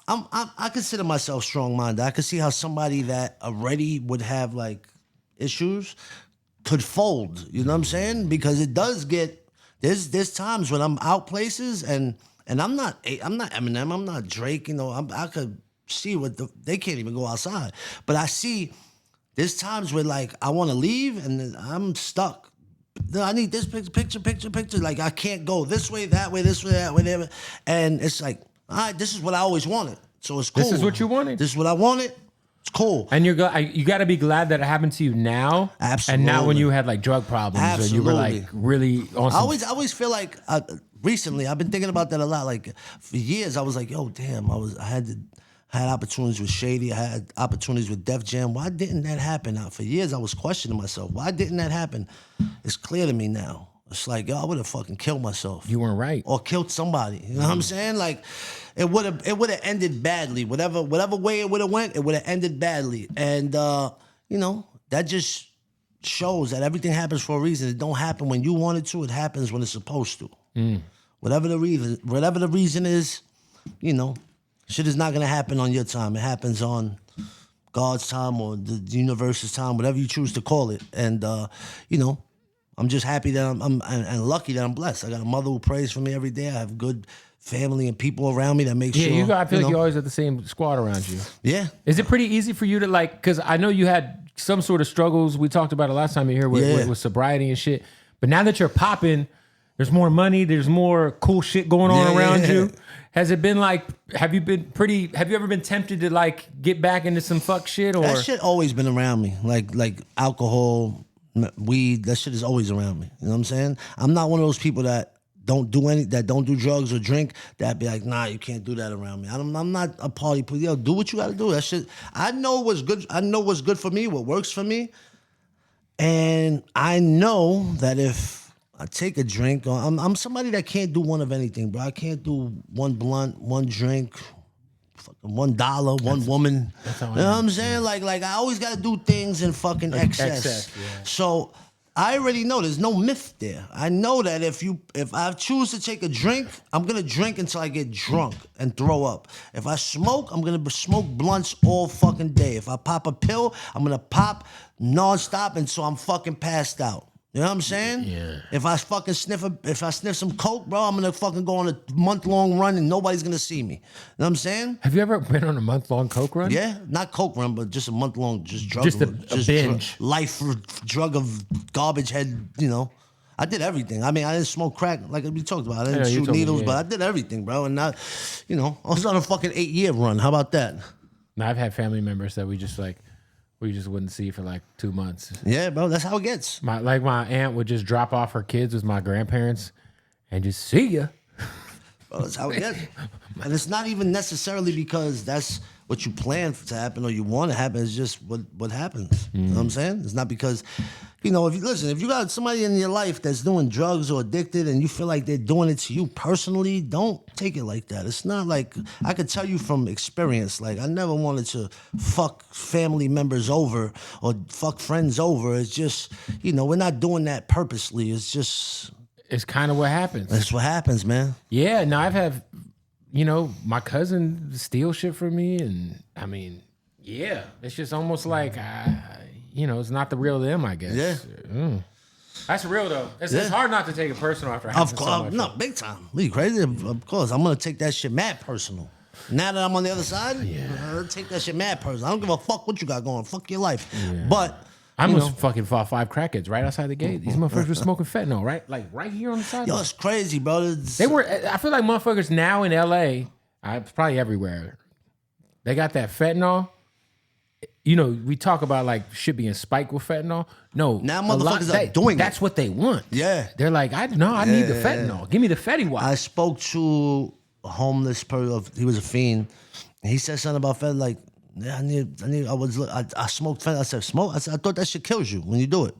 I consider myself strong-minded. I can see how somebody that already would have, like, issues could fold. You know what I'm saying? Because it does get, there's times when I'm out places, and I'm not Eminem, I'm not Drake, I could see they can't even go outside. But I see there's times where like I want to leave and I'm stuck. I need this picture. Like I can't go this way, that way, that way. And it's like, all right, this is what I always wanted. So it's cool. This is what you wanted? This is what I wanted. It's cool. And you got to be glad that it happened to you now. Absolutely. And not when you had like drug problems. Absolutely. Or you were like really on some... I always feel like recently I've been thinking about that a lot. Like for years I was like, yo, damn, I had opportunities with Shady. I had opportunities with Def Jam. Why didn't that happen? For years I was questioning myself. Why didn't that happen? It's clear to me now. It's like, yo, I would have fucking killed myself. You weren't right. Or killed somebody. You know what I'm saying? Like, it would have ended badly. Whatever way it would have went, it would have ended badly. And you know, that just shows that everything happens for a reason. It don't happen when you want it to. It happens when it's supposed to. Whatever the reason is, you know, shit is not gonna happen on your time. It happens on God's time or the universe's time, whatever you choose to call it. And you know, I'm just happy that I'm and lucky that I'm blessed. I got a mother who prays for me every day. I have good family and people around me that make sure. Yeah, I feel like you always have the same squad around you. Yeah. Is it pretty easy for you to like? Because I know you had some sort of struggles. We talked about it last time you were here with sobriety and shit. But now that you're popping, there's more money. There's more cool shit going on around you. Has it been like? Have you ever been tempted to like get back into some fuck shit? Or that shit always been around me. Like alcohol, weed, that shit is always around me. You know what I'm saying? I'm not one of those people that don't do drugs or drink, that be like, nah, you can't do that around me. I'm not a party people. Yo, do what you gotta do. That shit, I know what's good for me, what works for me. And I know that if I take a drink, or I'm somebody that can't do one of anything, bro. I can't do one blunt, one drink, $1, one woman. You know what I'm saying? Like I always gotta do things in fucking excess. Yeah. So I already know there's no myth there. I know that if I choose to take a drink, I'm gonna drink until I get drunk and throw up. If I smoke, I'm gonna smoke blunts all fucking day. If I pop a pill, I'm gonna pop nonstop until I'm fucking passed out. You know what I'm saying? Yeah. If I sniff some coke, bro, I'm gonna fucking go on a month-long run and nobody's gonna see me. You know what I'm saying? Have you ever been on a month-long coke run? Yeah, not coke run, but just a month-long, drug. Just a binge. Life drug of garbage head. You know, I did everything. I mean, I didn't smoke crack like we talked about. I didn't shoot needles, but I did everything, bro. And I was on a fucking 8-year run. How about that? Now I've had family members that we just wouldn't see for like 2 months. Yeah, bro, that's how it gets. My aunt would just drop off her kids with my grandparents and just see ya. Bro, that's how it gets. And it's not even necessarily because that's what you plan to happen or you want to happen. It's just what happens. You know what I'm saying? It's not because, if you got somebody in your life that's doing drugs or addicted and you feel like they're doing it to you personally, don't take it like that. It's not like, I could tell you from experience, like I never wanted to fuck family members over or fuck friends over. It's just, we're not doing that purposely. It's kind of what happens. That's what happens, man. Yeah, now I've had, my cousin steal shit from me, and I mean, yeah, it's just almost like, it's not the real them, I guess. Yeah. That's real though. It's hard not to take it personal after having so much. No, big time. Are you crazy? Of course, I'm gonna take that shit mad personal. Now that I'm on the other side, I'll take that shit mad personal. I don't give a fuck what you got going. Fuck your life. Yeah. But I almost fucking fought 5 crackheads right outside the gate. These motherfuckers were smoking fentanyl, right? Like right here on the sidewalk. Yo, it's crazy, bro. I feel like motherfuckers now in LA, it's probably everywhere. They got that fentanyl. We talk about like shit being spiked with fentanyl. No, now motherfuckers are doing that's what they want. Yeah, they're like, I need the fentanyl. Give me the Fetty Wap. I spoke to a homeless person. He was a fiend. And he said something about fentanyl. Like, yeah, I smoked fentanyl. I said, smoke. I said, I thought that shit kills you when you do it.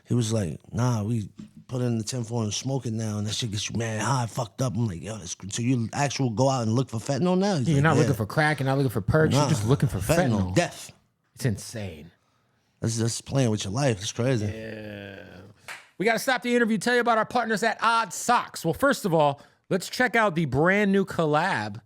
He was like, nah, we put it in the 10-4 and smoke it now, and that shit gets you mad high, fucked up. I'm like, yo, so you actually go out and look for fentanyl now? You're not looking for crack. You're not looking for perks. You're just looking for fentanyl. Death. It's insane. That's just playing with your life. It's crazy. Yeah. We got to stop the interview, tell you about our partners at Odd Socks. Well, first of all, let's check out the brand new collab.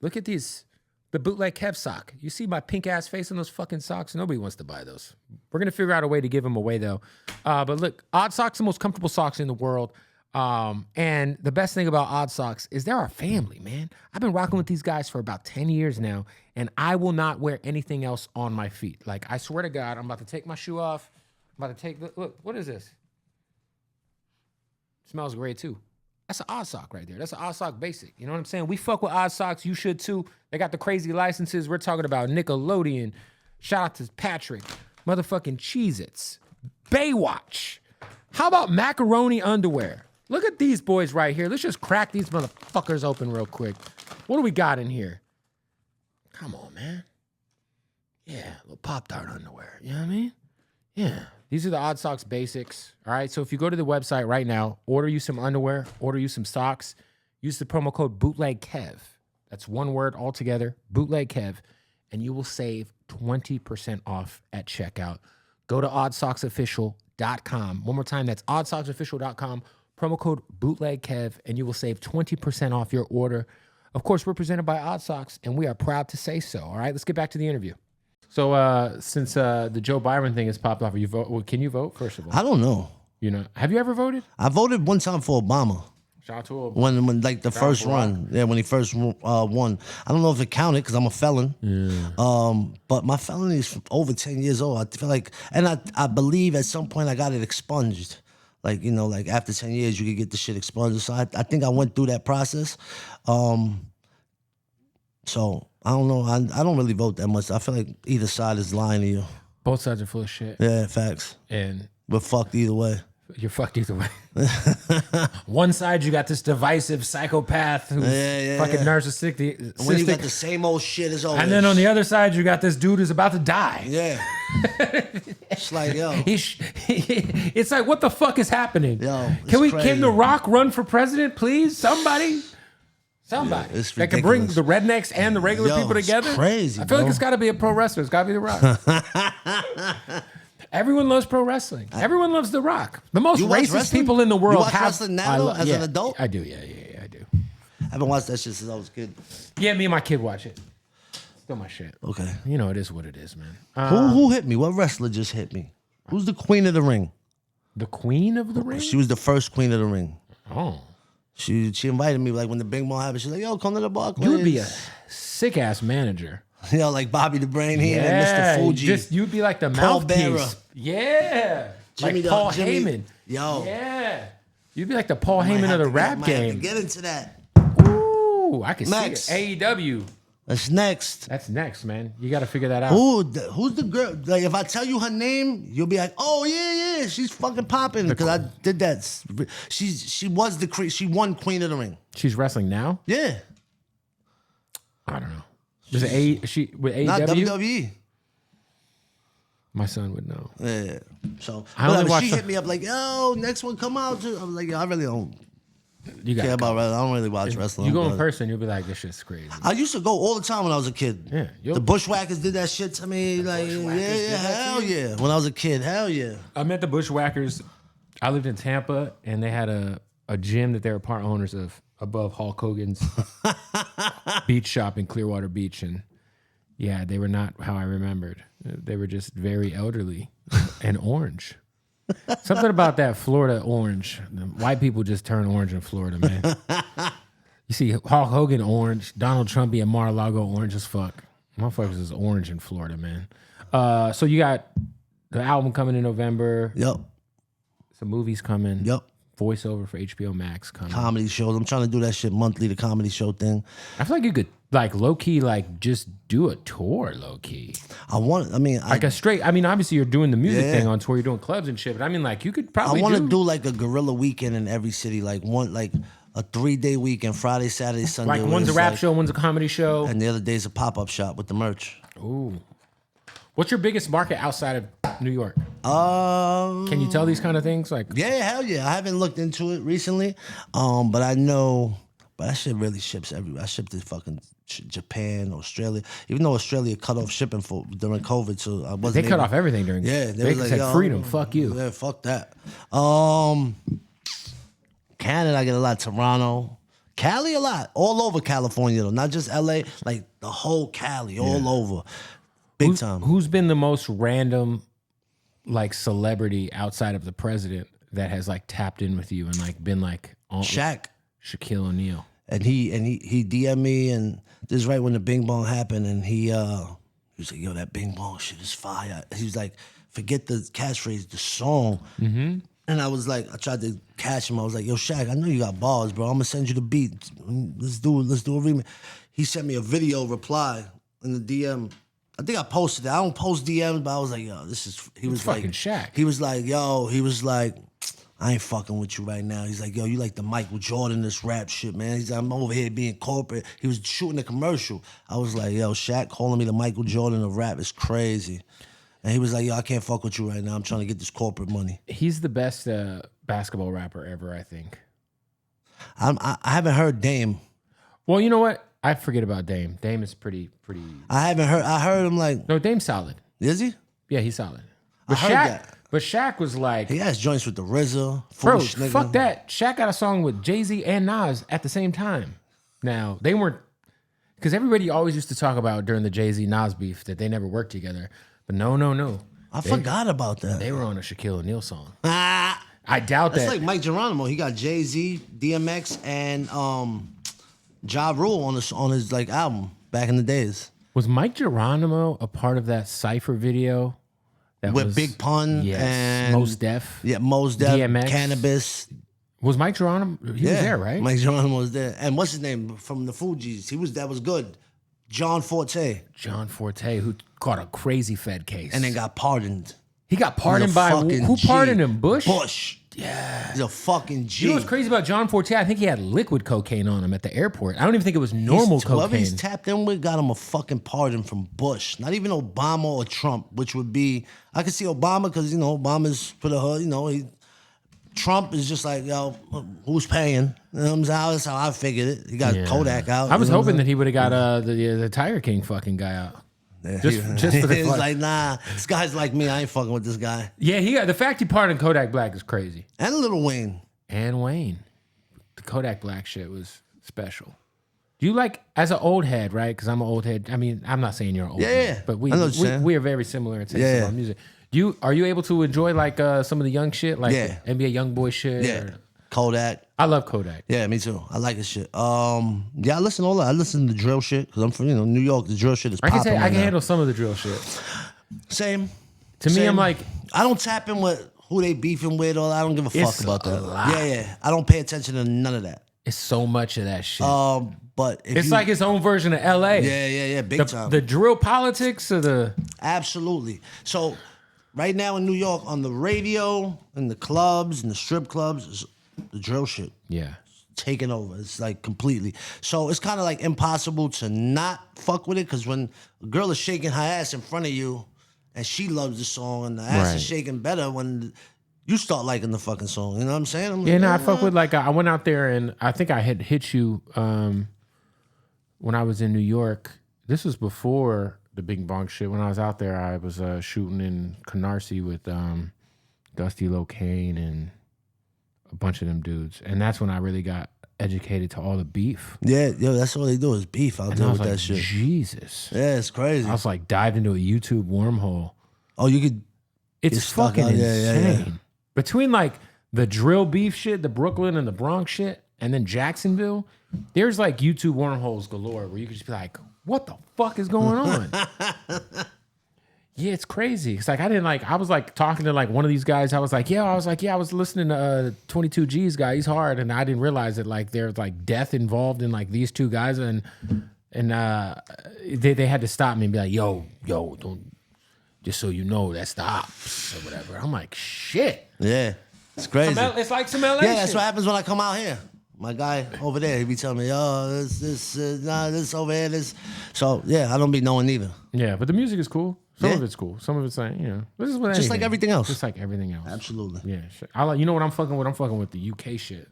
Look at these. The Bootleg Kev sock. You see my pink ass face on those fucking socks? Nobody wants to buy those. We're going to figure out a way to give them away, though. But look, Odd Socks are the most comfortable socks in the world. And the best thing about Odd Socks is they're our family, man. I've been rocking with these guys for about 10 years now, and I will not wear anything else on my feet. Like, I swear to God, I'm about to take my shoe off. I'm about to look, what is this? Smells great, too. That's an Odd Sock right there. That's an Odd Sock basic. You know what I'm saying? We fuck with Odd Socks. You should too. They got the crazy licenses. We're talking about Nickelodeon. Shout out to Patrick. Motherfucking Cheez-Its. Baywatch. How about macaroni underwear? Look at these boys right here. Let's just crack these motherfuckers open real quick. What do we got in here? Come on, man. Yeah, little Pop-Tart underwear. You know what I mean? Yeah. These are the Odd Socks basics. All right. So if you go to the website right now, order you some underwear, order you some socks, use the promo code BootlegKev. That's one word altogether, BootlegKev, and you will save 20% off at checkout. Go to oddsocksofficial.com. One more time, that's oddsocksofficial.com, promo code BootlegKev, and you will save 20% off your order. Of course, we're presented by Odd Socks, and we are proud to say so. All right, let's get back to the interview. So since the Joe Byron thing has popped off, can you vote, first of all? I don't know. You know, have you ever voted? I voted one time for Obama. Shout out to Obama. When like the first run. Yeah, when he first won. I don't know if it counted because I'm a felon. Yeah. But my felony is over 10 years old. I feel like, and I believe at some point I got it expunged. Like, you know, like after 10 years, you could get the shit expunged. So I think I went through that process. So I don't know. I don't really vote that much. I feel like either side is lying to you. Both sides are full of shit. Yeah, facts. And we're fucked either way. You're fucked either way. One side, you got this divisive psychopath who's fucking narcissistic. When you got the same old shit as always. And then on the other side, you got this dude who's about to die. Yeah. It's like, yo. It's like, what the fuck is happening? Yo, can The Rock run for president, please? Somebody. Yeah, that can bring the rednecks and the regular people together. It's crazy. I feel like it's got to be a pro wrestler. It's got to be The Rock. Everyone loves pro wrestling. Everyone loves The Rock. The most racist people in the world you watch wrestling now as an adult? I do. Yeah, I do. I haven't watched that shit since I was a kid. Yeah, me and my kid watch it. Still my shit. Okay. You know, it is what it is, man. Who hit me? What wrestler just hit me? Who's the queen of the ring? The queen of the ring? She was the first queen of the ring. Oh. She invited me, like when the Bing Bong happened. She's like, yo, come to the Barclays. You would be a sick ass manager. You know, like Bobby the Brain here and Mr. Fuji. You'd be like the Paul mouthpiece. Bearer. Yeah. Jimmy like Paul Jimmy, Heyman. Yo. Yeah. You'd be like the Paul Heyman of the rap game. Get into that. Ooh, I can see it. AEW. That's next. That's next, man. You got to figure that out. Who's the girl? Like, if I tell you her name, you'll be like, oh, yeah, she's fucking popping. Because I did that. She won Queen of the Ring. She's wrestling now? Yeah. I don't know. Was it with AEW? Not WWE. My son would know. Yeah. So, she hit me up like, yo, next one come out. I was like, yo, I really don't care about wrestling. I don't really watch wrestling. You go in person, you'll be like, this shit's crazy. I used to go all the time when I was a kid. Yeah. The Bushwhackers did that shit to me. Like, hell yeah. When I was a kid, hell yeah. I met the Bushwhackers. I lived in Tampa, and they had a gym that they were part owners of above Hulk Hogan's beach shop in Clearwater Beach. And yeah, they were not how I remembered. They were just very elderly and orange. Something about that Florida orange. The white people just turn orange in Florida, man. You see Hulk Hogan orange, Donald Trump being Mar-a-Lago orange as fuck. Motherfuckers is orange in Florida, man. So you got the album coming in November. Yep. Some movies coming. Yep. Voiceover for HBO Max coming. Comedy shows. I'm trying to do that shit monthly, the comedy show thing. I feel like you could like low key, like just do a tour low key. Obviously you're doing the music thing on tour, you're doing clubs and shit, but I mean like you could probably I want to do like a guerrilla weekend in every city, like a 3-day weekend, Friday, Saturday, Sunday. Like one's a rap show, one's a comedy show. And the other day's a pop-up shop with the merch. Ooh. What's your biggest market outside of New York? Can you tell these kind of things? Like, yeah, hell yeah. I haven't looked into it recently, but I know. But that shit really ships everywhere. I shipped to fucking Japan, Australia. Even though Australia cut off shipping during COVID, so I wasn't. They cut off everything during. Yeah, they was said freedom. Fuck you. Yeah, fuck that. Canada, I get a lot. Toronto. Cali, a lot. All over California though, not just LA. Like the whole Cali, all over. Big time. Who's been the most random, like celebrity outside of the president that has like tapped in with you and like been like on Shaq, Shaquille O'Neal, and he DM'd me, and this is right when the Bing Bong happened, and he was like, "Yo, that Bing Bong shit is fire." He was like, "Forget the catchphrase, the song." Mm-hmm. And I was like, I tried to catch him. I was like, yo, Shaq, I know you got bars, bro. I'm gonna send you the beat. Let's do a remix. He sent me a video reply in the DM. I think I posted it. I don't post DMs, but I was like, yo, this is. He was like, fucking Shaq. He was like, yo, I ain't fucking with you right now. He's like, yo, you like the Michael Jordan, this rap shit, man. He's like, I'm over here being corporate. He was shooting a commercial. I was like, yo, Shaq calling me the Michael Jordan of rap is crazy. And he was like, yo, I can't fuck with you right now. I'm trying to get this corporate money. He's the best basketball rapper ever, I think. I haven't heard Dame. Well, you know what? I forget about Dame. Dame is pretty. I heard him like. No, Dame's solid. Is he? Yeah, he's solid. But I heard that. But Shaq was like. He has joints with the RZA. Bro, fuck that. Shaq got a song with Jay-Z and Nas at the same time. Now, they weren't. Because everybody always used to talk about during the Jay-Z Nas beef that they never worked together. But no. I forgot about that. They were on a Shaquille O'Neal song. I doubt that. That's like Mike Geronimo. He got Jay-Z, DMX, and Ja Rule on his like album back in the days. Was Mike Geronimo a part of that Cypher video? That With was, Big Pun and Mos Def. Yeah, Mos Def, DMX. Cannabis. Was Mike Geronimo? He was there, right? Mike Geronimo was there. And what's his name from the Fugees? That was good. John Forte. John Forte, who caught a crazy Fed case. And then got pardoned. He got pardoned by who pardoned him? Bush? Bush. Yeah. He's a fucking G. You know what's crazy about John Forte? I think he had liquid cocaine on him at the airport. I don't even think it was normal cocaine. Whoever he's tapped in with got him a fucking pardon from Bush. Not even Obama or Trump, which would be... I could see Obama because, Obama's for the hood, Trump is just like, yo, who's paying? You know what I'm saying? That's how I figured it. He got Kodak out. I was hoping that he would have got the Tiger King fucking guy out. Yeah, just for the He's fun. like, nah, this guy's like me. I ain't fucking with this guy. Yeah, the fact he pardoned Kodak Black is crazy. And Lil Wayne. And Wayne. The Kodak Black shit was special. Do you like, as an old head, right? Because I'm an old head. I mean, I'm not saying you're an old head. But we are very similar in taste of our music. Are you able to enjoy like some of the young shit, like NBA YoungBoy shit? Yeah, Kodak. I love Kodak. Yeah, me too. I like his shit. I listen to all that. I listen to the drill shit because I'm from New York. The drill shit is popping. I can handle some of the drill shit. Same. Me, I'm like, I don't tap in with who they beefing with. Or I don't give a fuck about that. Lot. Yeah. I don't pay attention to none of that. It's so much of that shit. But it's like its own version of LA. Yeah, big time. The drill politics of the absolutely. So. Right now in New York, on the radio, in the clubs, in the strip clubs, is the drill shit. Yeah. Taking over. It's like completely. So it's kind of like impossible to not fuck with it because when a girl is shaking her ass in front of you and she loves the song and the ass is shaking better when you start liking the fucking song. You know what I'm saying? I fuck with like, I went out there and I think I had hit you when I was in New York. This was before the Bing Bong shit. When I was out there, I was shooting in Canarsie with Dusty Locane and a bunch of them dudes, and that's when I really got educated to all the beef. Yeah, that's all they do is beef out there with that shit. Jesus. Yeah, it's crazy. I was like dived into a YouTube wormhole. Oh, you could. It's fucking insane. Yeah. Between like the drill beef shit, the Brooklyn and the Bronx shit, and then Jacksonville, there's like YouTube wormholes galore where you could just be like, what the fuck is going on? Yeah, it's crazy. It's like I was like talking to like one of these guys. I was like, I was listening to 22 G's guy. He's hard, and I didn't realize that like there's like death involved in like these two guys, and they had to stop me and be like, yo, don't, just so you know, that's the ops or whatever. I'm like, shit. Yeah, it's crazy. It's like some LA Yeah, shit. that's what happens when I come out here. My guy over there, he be telling me, yo, this over here, this. So, yeah, I don't be knowing either. Yeah, but the music is cool. Some of it's cool. Some of it's like, this is what just like everything else. Just like everything else. Absolutely. Yeah. I like, you know what I'm fucking with? I'm fucking with the UK shit.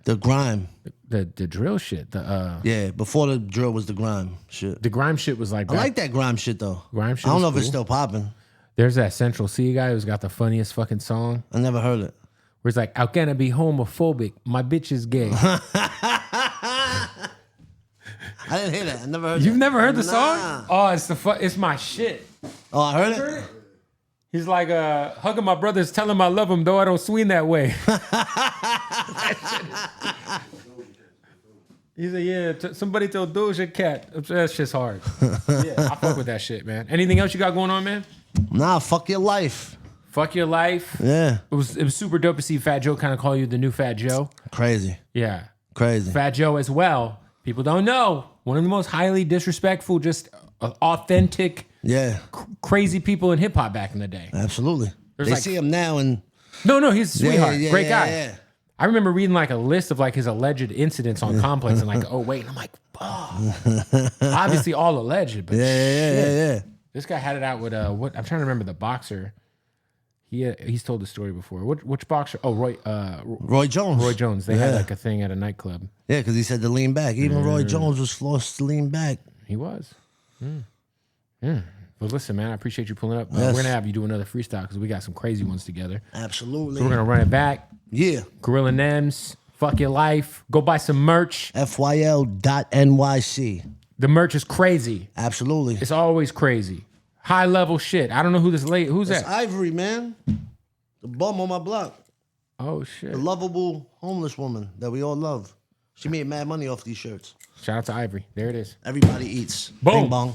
The grime. The drill shit. Yeah, before the drill was the grime shit. The grime shit was like I like that grime shit, though. Grime shit I don't know cool. if it's still popping. There's that Central C guy who's got the funniest fucking song. I never heard it. Where it's like, how can I be homophobic? My bitch is gay. I didn't hear that. I never heard You've that. never heard the song? Oh, it's my shit. Oh, I heard it? He's like, hugging my brothers, tell him I love him, though I don't swing that way. He's like, yeah, somebody told Doja Cat. That shit's hard. Yeah, I fuck with that shit, man. Anything else you got going on, man? Nah, fuck your life. Fuck Your Life. Yeah. It was super dope to see Fat Joe kind of call you the new Fat Joe. Crazy. Yeah. Crazy. Fat Joe as well. People don't know. One of the most highly disrespectful, just authentic, crazy people in hip hop back in the day. Absolutely. They see him now and... No, he's a sweetheart. Great guy. Yeah. I remember reading like a list of like his alleged incidents on Complex and like, oh wait, and I'm like, obviously all alleged, but shit. This guy had it out with what I'm trying to remember the boxer. He's told the story before. Which boxer? Oh, Roy Jones. Roy Jones. They had like a thing at a nightclub. Yeah, because he said to lean back. Even Roy Jones was forced to lean back. He was. But listen, man, I appreciate you pulling up. We're gonna have you do another freestyle because we got some crazy ones together. Absolutely. So we're gonna run it back. Yeah. Gorilla Nems. Fuck Your Life. Go buy some merch. FYL.NYC. The merch is crazy. Absolutely. It's always crazy. High level shit. I don't know who this lady. Who's That's that? Ivory, man. The bum on my block. Oh shit. The lovable homeless woman that we all love. She made mad money off these shirts. Shout out to Ivory. There it is. Everybody eats. Boom. Bing bong.